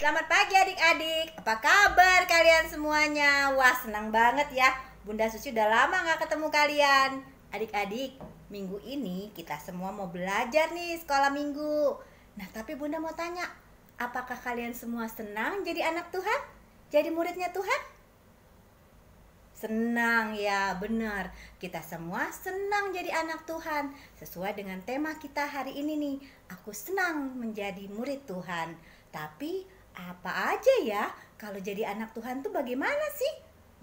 Selamat pagi adik-adik, apa kabar kalian semuanya? Wah, senang banget ya, Bunda Susi udah lama gak ketemu kalian. Adik-adik, minggu ini kita semua mau belajar nih sekolah minggu. Nah, tapi Bunda mau tanya, apakah kalian semua senang jadi anak Tuhan? Jadi muridnya Tuhan? Senang ya, benar. Kita semua senang jadi anak Tuhan. Sesuai dengan tema kita hari ini nih, aku senang menjadi murid Tuhan. Tapi apa aja ya kalau jadi anak Tuhan tuh bagaimana sih?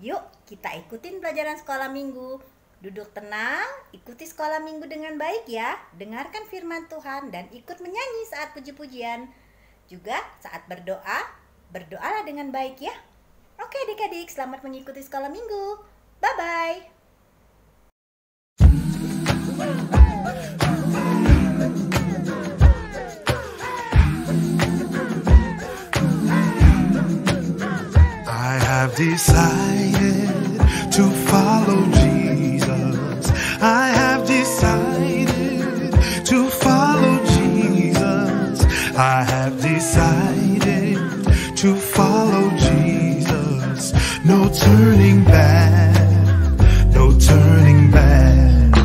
Yuk kita ikutin pelajaran sekolah minggu. Duduk tenang, ikuti sekolah minggu dengan baik ya. Dengarkan firman Tuhan dan ikut menyanyi saat puji-pujian. Juga saat berdoa, berdoalah dengan baik ya. Oke adik-adik, selamat mengikuti sekolah minggu. Bye-bye. I have decided to follow Jesus. I have decided to follow Jesus. I have decided to follow Jesus. No turning back, no turning back.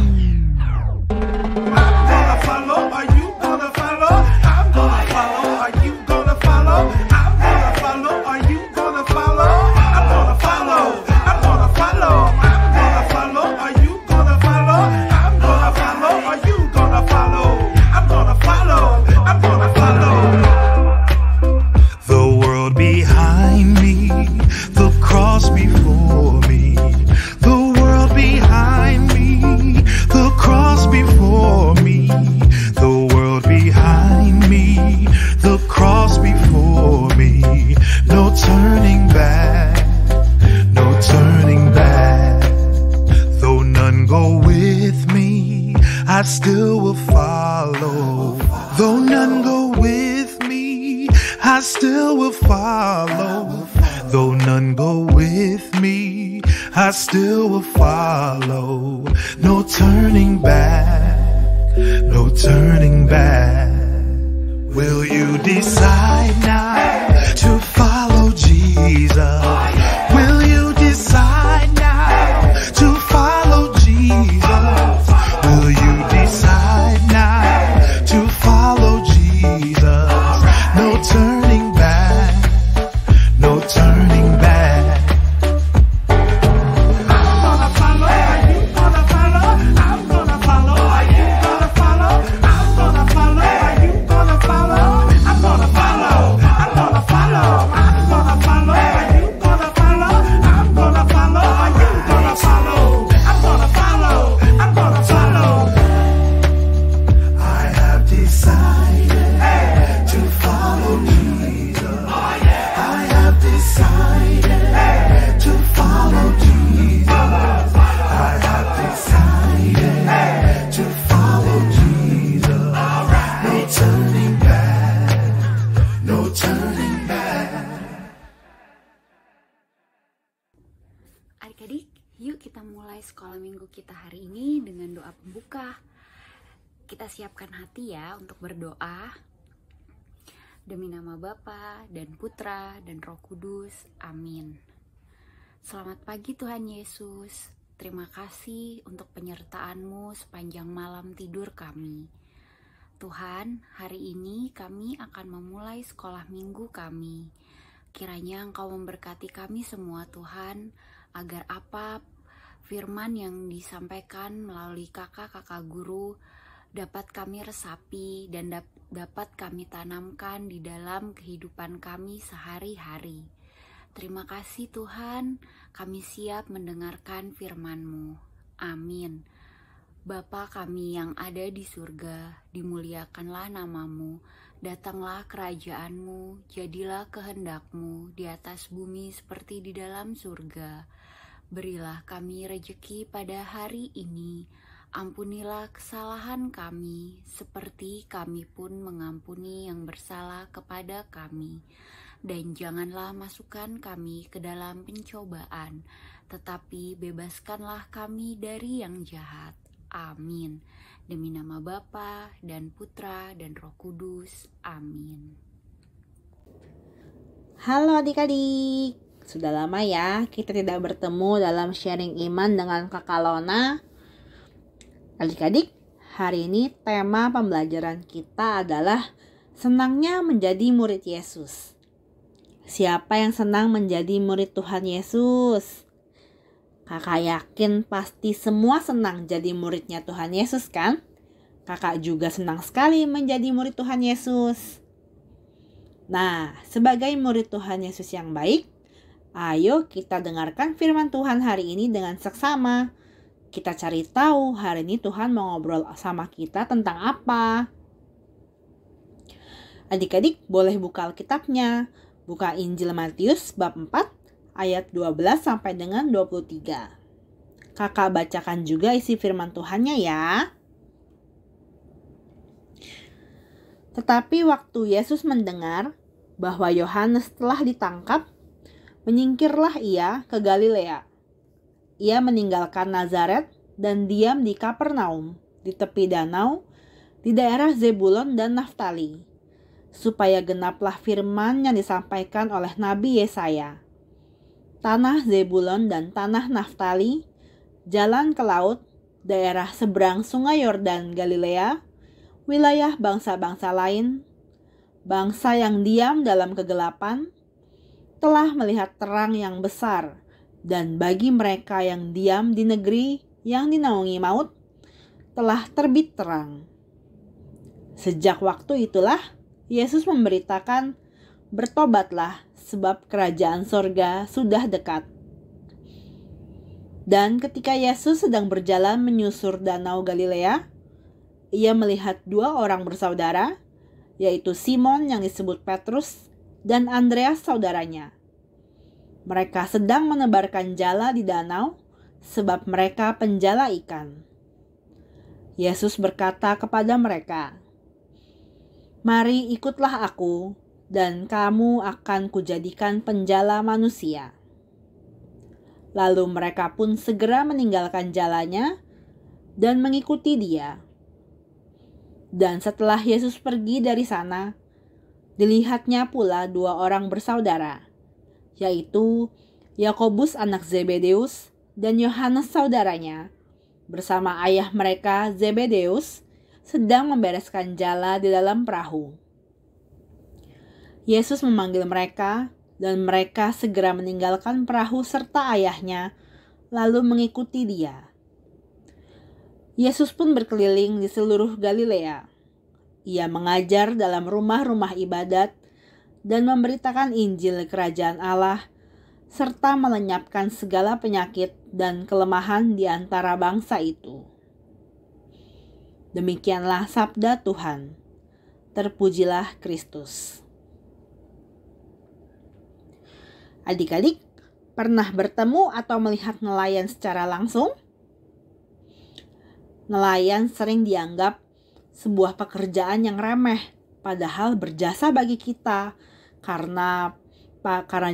I'm gonna follow, are you gonna follow? I'm gonna follow, are you gonna follow? I'm gonna follow, are you gonna follow? I'm gonna follow, I'm gonna follow. I'm gonna follow, are you gonna follow? I'm gonna follow, are you gonna follow? I'm gonna follow, I'm gonna follow. The world behind me, the cross before me. The world behind me, the cross before me. The world behind me, the cross before me. No turning back, no turning back. Though none go with me, I still will follow. Though none go with me, I still will follow. Though none go with me, I still will follow. No turning back, no turning back. Will you decide now to follow Jesus? Will you decide now to follow Jesus? Will you decide now to follow Jesus? No turning back, no turning back. I'm gonna follow, are you gonna follow? I'm gonna follow, are you gonna follow? I'm gonna follow, are you gonna follow? I'm gonna follow, I'm gonna follow. I'm gonna follow, are you gonna follow? I'm gonna follow, are you gonna follow? I'm gonna follow, I'm gonna follow. I have decided to follow Jesus. I have decided to follow Jesus. I have decided to follow Jesus. No turning back, no turning back. Adik-adik, yuk kita mulai sekolah minggu kita hari ini dengan doa pembuka. Kita siapkan hati ya untuk berdoa. Demi nama Bapa dan Putra dan Roh Kudus. Amin. Selamat pagi Tuhan Yesus. Terima kasih untuk penyertaan-Mu sepanjang malam tidur kami. Tuhan, hari ini kami akan memulai sekolah minggu kami. Kiranya Engkau memberkati kami semua Tuhan, agar apa firman yang disampaikan melalui kakak-kakak guru dapat kami resapi dan dapat kami tanamkan di dalam kehidupan kami sehari-hari. Terima kasih Tuhan, kami siap mendengarkan firman-Mu. Amin. Bapa kami yang ada di surga, dimuliakanlah nama-Mu, datanglah kerajaan-Mu, jadilah kehendak-Mu di atas bumi seperti di dalam surga. Berilah kami rejeki pada hari ini, ampunilah kesalahan kami, seperti kami pun mengampuni yang bersalah kepada kami. Dan janganlah masukkan kami ke dalam pencobaan, tetapi bebaskanlah kami dari yang jahat. Amin. Demi nama Bapa dan Putra dan Roh Kudus. Amin. Halo adik-adik, sudah lama ya kita tidak bertemu dalam sharing iman dengan Kakak Lona. Adik-adik, hari ini tema pembelajaran kita adalah senangnya menjadi murid Yesus. Siapa yang senang menjadi murid Tuhan Yesus? Kakak yakin pasti semua senang jadi muridnya Tuhan Yesus kan? Kakak juga senang sekali menjadi murid Tuhan Yesus. Nah, sebagai murid Tuhan Yesus yang baik, ayo kita dengarkan firman Tuhan hari ini dengan seksama. Kita cari tahu hari ini Tuhan mau ngobrol sama kita tentang apa. Adik-adik boleh buka Alkitabnya. Buka Injil Matius bab 4 ayat 12 sampai dengan 23. Kakak bacakan juga isi firman Tuhannya ya. Tetapi waktu Yesus mendengar bahwa Yohanes telah ditangkap, menyingkirlah ia ke Galilea. Ia meninggalkan Nazaret dan diam di Kapernaum, di tepi danau, di daerah Zebulon dan Naftali, supaya genaplah firman yang disampaikan oleh Nabi Yesaya. Tanah Zebulon dan tanah Naftali, jalan ke laut, daerah seberang sungai Yordan Galilea, wilayah bangsa-bangsa lain, bangsa yang diam dalam kegelapan, telah melihat terang yang besar, dan bagi mereka yang diam di negeri yang dinaungi maut, telah terbit terang. Sejak waktu itulah, Yesus memberitakan, bertobatlah sebab kerajaan sorga sudah dekat. Dan ketika Yesus sedang berjalan menyusur danau Galilea, ia melihat dua orang bersaudara, yaitu Simon yang disebut Petrus dan Andreas saudaranya. Mereka sedang menebarkan jala di danau sebab mereka penjala ikan. Yesus berkata kepada mereka, "Mari ikutlah aku, dan kamu akan kujadikan penjala manusia." Lalu mereka pun segera meninggalkan jalannya dan mengikuti dia. Dan setelah Yesus pergi dari sana, dilihatnya pula dua orang bersaudara, yaitu Yakobus anak Zebedeus dan Yohanes saudaranya, bersama ayah mereka Zebedeus, sedang membereskan jala di dalam perahu. Yesus memanggil mereka, dan mereka segera meninggalkan perahu serta ayahnya, lalu mengikuti dia. Yesus pun berkeliling di seluruh Galilea. Ia mengajar dalam rumah-rumah ibadat dan memberitakan Injil Kerajaan Allah, serta melenyapkan segala penyakit dan kelemahan di antara bangsa itu. Demikianlah sabda Tuhan. Terpujilah Kristus. Adik-adik, pernah bertemu atau melihat nelayan secara langsung? Nelayan sering dianggap sebuah pekerjaan yang remeh, padahal berjasa bagi kita. Karena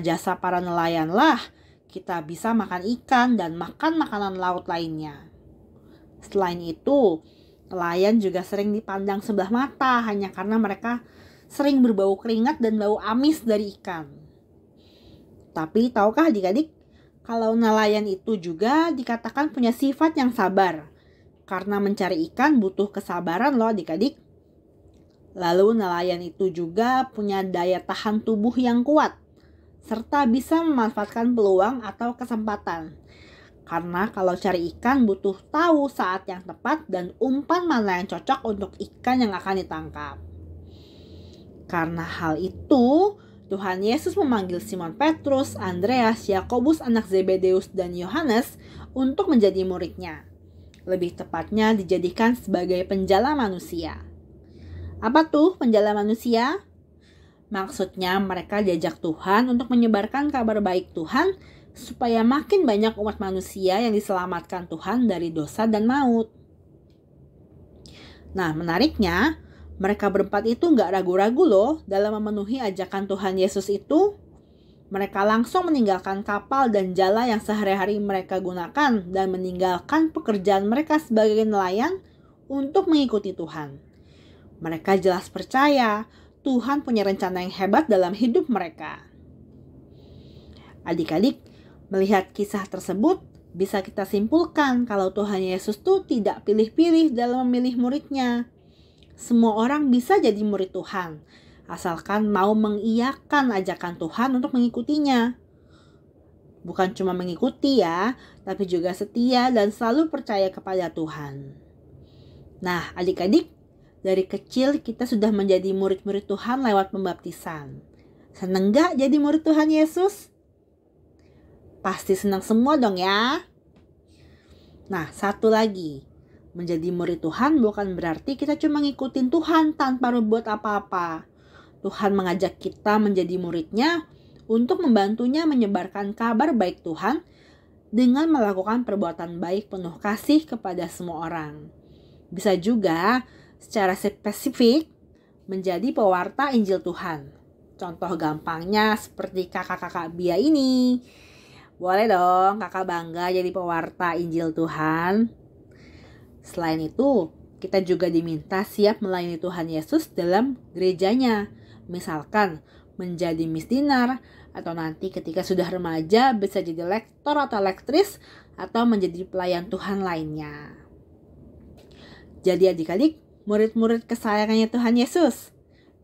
jasa para nelayanlah kita bisa makan ikan dan makan makanan laut lainnya. Selain itu, nelayan juga sering dipandang sebelah mata hanya karena mereka sering berbau keringat dan bau amis dari ikan. Tapi tahukah adik-adik, kalau nelayan itu juga dikatakan punya sifat yang sabar. Karena mencari ikan butuh kesabaran loh adik-adik. Lalu nelayan itu juga punya daya tahan tubuh yang kuat, serta bisa memanfaatkan peluang atau kesempatan. Karena kalau cari ikan butuh tahu saat yang tepat dan umpan mana yang cocok untuk ikan yang akan ditangkap. Karena hal itu, Tuhan Yesus memanggil Simon Petrus, Andreas, Yakobus anak Zebedeus, dan Yohanes untuk menjadi muridnya. Lebih tepatnya dijadikan sebagai penjala manusia. Apa tuh penjala manusia? Maksudnya mereka diajak Tuhan untuk menyebarkan kabar baik Tuhan supaya makin banyak umat manusia yang diselamatkan Tuhan dari dosa dan maut. Nah, menariknya, mereka berempat itu gak ragu-ragu loh dalam memenuhi ajakan Tuhan Yesus itu. Mereka langsung meninggalkan kapal dan jala yang sehari-hari mereka gunakan dan meninggalkan pekerjaan mereka sebagai nelayan untuk mengikuti Tuhan. Mereka jelas percaya Tuhan punya rencana yang hebat dalam hidup mereka. Adik-adik, melihat kisah tersebut, bisa kita simpulkan kalau Tuhan Yesus tuh tidak pilih-pilih dalam memilih muridnya. Semua orang bisa jadi murid Tuhan, asalkan mau mengiyakan ajakan Tuhan untuk mengikutinya. Bukan cuma mengikuti ya, tapi juga setia dan selalu percaya kepada Tuhan. Nah, adik-adik, dari kecil kita sudah menjadi murid-murid Tuhan lewat pembaptisan. Seneng gak jadi murid Tuhan Yesus? Pasti senang semua dong ya. Nah, satu lagi. Menjadi murid Tuhan bukan berarti kita cuma ngikutin Tuhan tanpa berbuat apa-apa. Tuhan mengajak kita menjadi muridnya untuk membantunya menyebarkan kabar baik Tuhan dengan melakukan perbuatan baik penuh kasih kepada semua orang. Bisa juga secara spesifik menjadi pewarta Injil Tuhan. Contoh gampangnya seperti kakak-kakak Bia ini. Boleh dong kakak bangga jadi pewarta Injil Tuhan. Selain itu, kita juga diminta siap melayani Tuhan Yesus dalam gerejanya. Misalkan menjadi misdinar, atau nanti ketika sudah remaja bisa jadi lektor atau lektris, atau menjadi pelayan Tuhan lainnya. Jadi adik-adik, murid-murid kesayangannya Tuhan Yesus,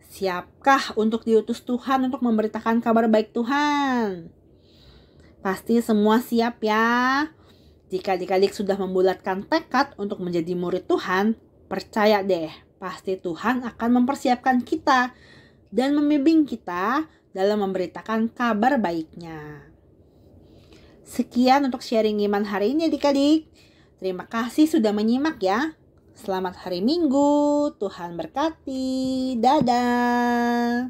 siapkah untuk diutus Tuhan untuk memberitakan kabar baik Tuhan? Pasti semua siap ya. Jika adik-adik sudah membulatkan tekad untuk menjadi murid Tuhan, percaya deh, pasti Tuhan akan mempersiapkan kita dan membimbing kita dalam memberitakan kabar baiknya. Sekian untuk sharing iman hari ini adik-adik. Terima kasih sudah menyimak ya. Selamat hari Minggu, Tuhan berkati. Dadah.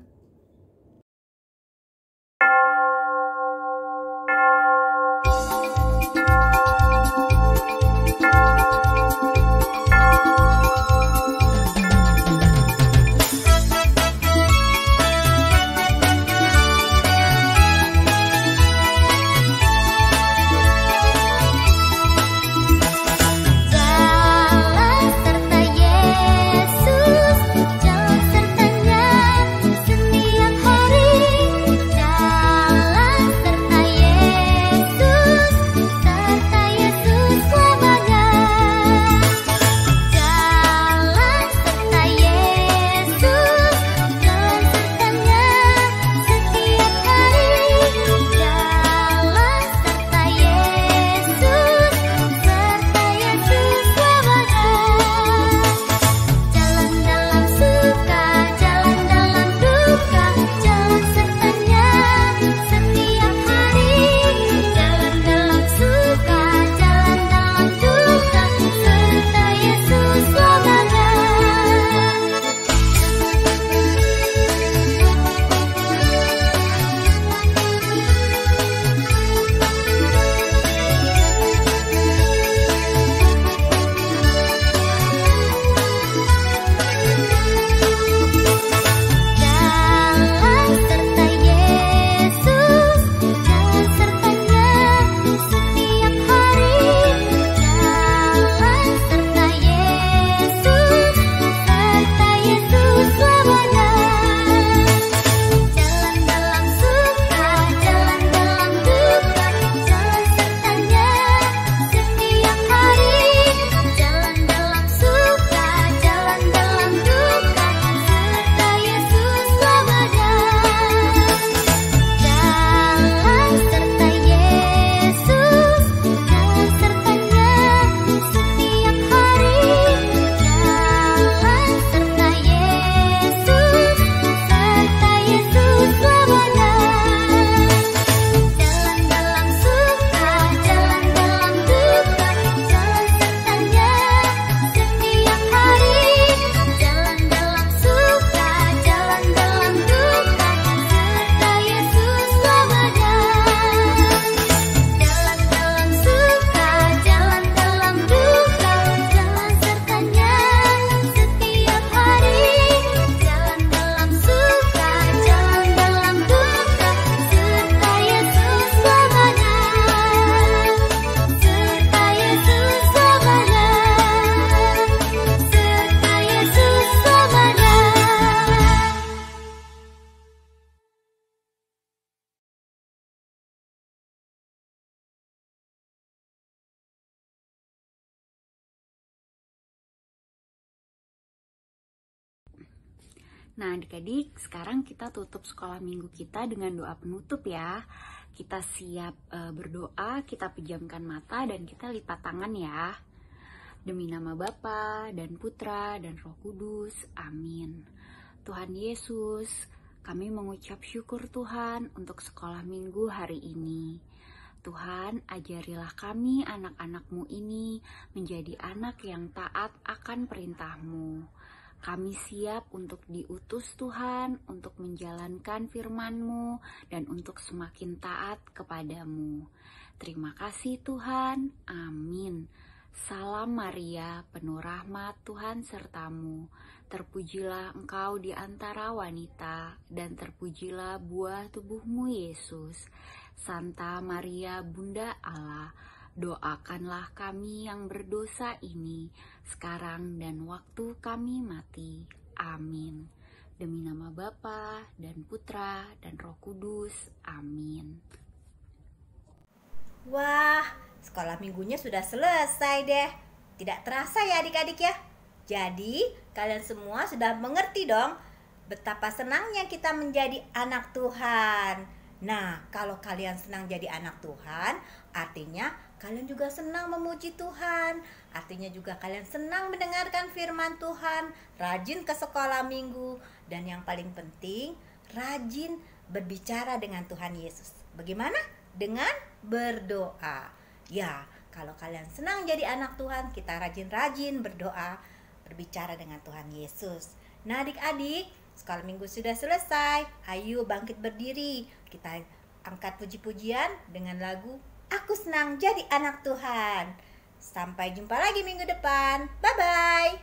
Jalan serta Yesus, jalan sertanya sendiri. Nah, adik-adik, sekarang kita tutup sekolah minggu kita dengan doa penutup ya. Kita siap berdoa, kita pejamkan mata dan kita lipat tangan ya. Demi nama Bapa dan Putra dan Roh Kudus, amin. Tuhan Yesus, kami mengucap syukur Tuhan untuk sekolah minggu hari ini. Tuhan, ajarilah kami anak-anak-Mu ini menjadi anak yang taat akan perintah-Mu. Kami siap untuk diutus Tuhan, untuk menjalankan firman-Mu, dan untuk semakin taat kepadamu. Terima kasih Tuhan, amin. Salam Maria, penuh rahmat Tuhan sertamu. Terpujilah engkau di antara wanita, dan terpujilah buah tubuhmu Yesus. Santa Maria, Bunda Allah, doakanlah kami yang berdosa ini, sekarang dan waktu kami mati. Amin. Demi nama Bapa dan Putra dan Roh Kudus. Amin. Wah, sekolah minggunya sudah selesai deh. Tidak terasa ya adik-adik ya. Jadi, kalian semua sudah mengerti dong betapa senangnya kita menjadi anak Tuhan. Nah, kalau kalian senang jadi anak Tuhan, artinya kalian juga senang memuji Tuhan. Artinya juga kalian senang mendengarkan firman Tuhan, rajin ke sekolah minggu, dan yang paling penting, rajin berbicara dengan Tuhan Yesus. Bagaimana? Dengan berdoa. Ya, kalau kalian senang jadi anak Tuhan, kita rajin-rajin berdoa, berbicara dengan Tuhan Yesus. Nah, adik-adik, sekolah minggu sudah selesai. Ayo bangkit berdiri. Kita angkat puji-pujian dengan lagu Aku Senang Jadi Anak Tuhan. Sampai jumpa lagi minggu depan. Bye-bye.